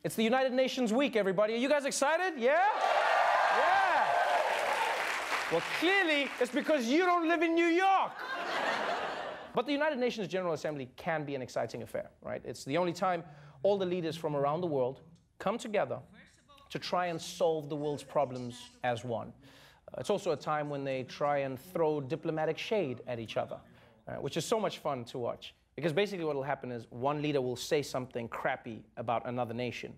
It's the United Nations week, everybody. Are you guys excited? Yeah? Yeah. Well, clearly, it's because you don't live in New York. But the United Nations General Assembly can be an exciting affair, right? It's the only time all the leaders from around the world come together to try and solve the world's problems as one. It's also a time when they try and throw diplomatic shade at each other, which is so much fun to watch. Because basically what will happen is one leader will say something crappy about another nation,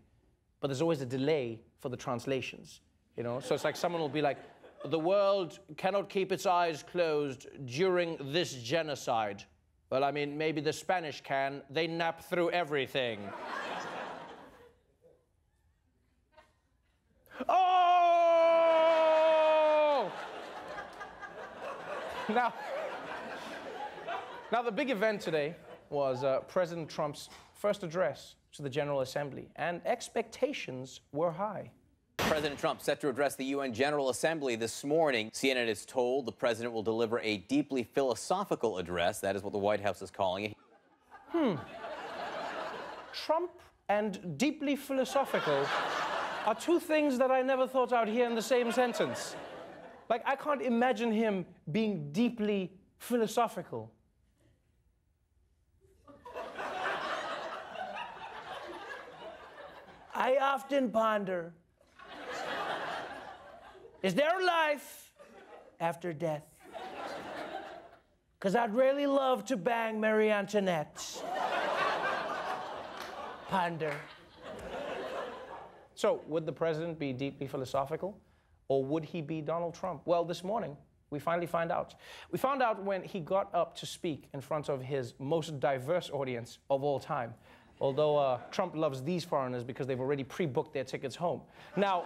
but there's always a delay for the translations, you know? So it's like someone will be like, the world cannot keep its eyes closed during this genocide. Well, I mean, maybe the Spanish can. They nap through everything. Oh! Now, the big event today was President Trump's first address to the General Assembly, and expectations were high. President Trump set to address the UN General Assembly this morning. CNN is told the president will deliver a deeply philosophical address. That is what the White House is calling it. Trump and deeply philosophical are two things that I never thought I'd hear in the same sentence. Like, I can't imagine him being deeply philosophical. I often ponder, is there a life after death? Because I'd really love to bang Marie Antoinette. Ponder. So, would the president be deeply philosophical, or would he be Donald Trump? Well, this morning, we finally find out. We found out when he got up to speak in front of his most diverse audience of all time. Although Trump loves these foreigners because they've already pre-booked their tickets home. Now,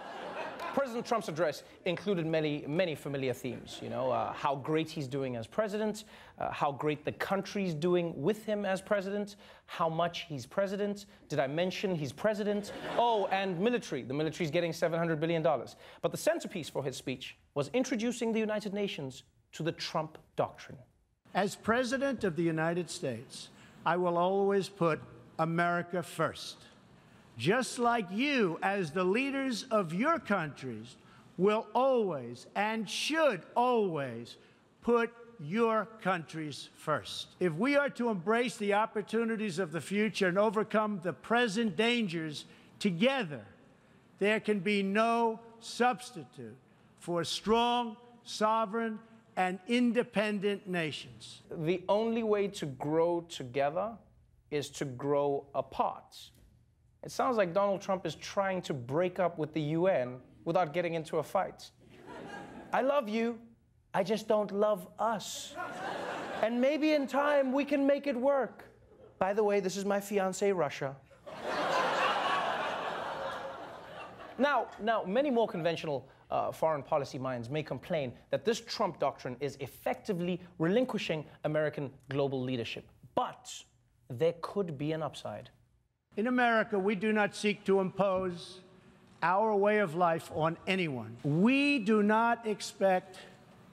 President Trump's address included many familiar themes. You know, how great he's doing as president, how great the country's doing with him as president, how much he's president. Did I mention he's president? Oh, and military. The military's getting $700 billion. But the centerpiece for his speech was introducing the United Nations to the Trump doctrine. As President of the United States, I will always put America first. Just like you, as the leaders of your countries, will always and should always put your countries first. If we are to embrace the opportunities of the future and overcome the present dangers together, there can be no substitute for strong, sovereign, and independent nations. The only way to grow together is to grow apart. It sounds like Donald Trump is trying to break up with the UN without getting into a fight. I love you, I just don't love us. And maybe in time we can make it work. By the way, this is my fiancée, Russia. Now, many more conventional foreign policy minds may complain that this Trump doctrine is effectively relinquishing American global leadership. But there could be an upside. In America, we do not seek to impose our way of life on anyone. We do not expect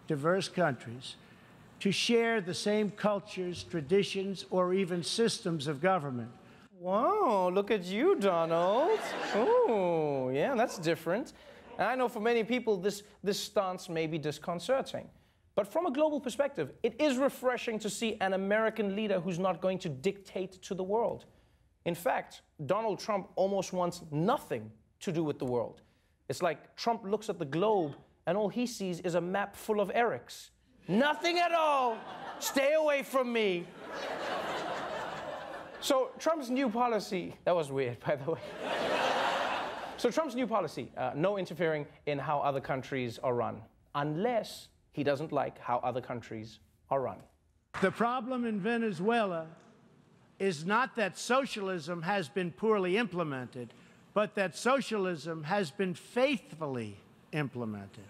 diverse countries to share the same cultures, traditions, or even systems of government. Wow, look at you, Donald. Oh, yeah, that's different. And I know for many people this stance may be disconcerting. But from a global perspective, it is refreshing to see an American leader who's not going to dictate to the world. In fact, Donald Trump almost wants nothing to do with the world. It's like Trump looks at the globe and all he sees is a map full of Erics. Nothing at all. Stay away from me. So Trump's new policy, that was weird, by the way. So Trump's new policy, no interfering in how other countries are run, unless he doesn't like how other countries are run. The problem in Venezuela is not that socialism has been poorly implemented, but that socialism has been faithfully implemented.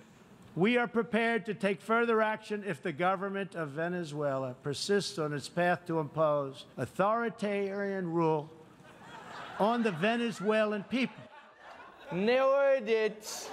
We are prepared to take further action if the government of Venezuela persists on its path to impose authoritarian rule on the Venezuelan people. Nailed it.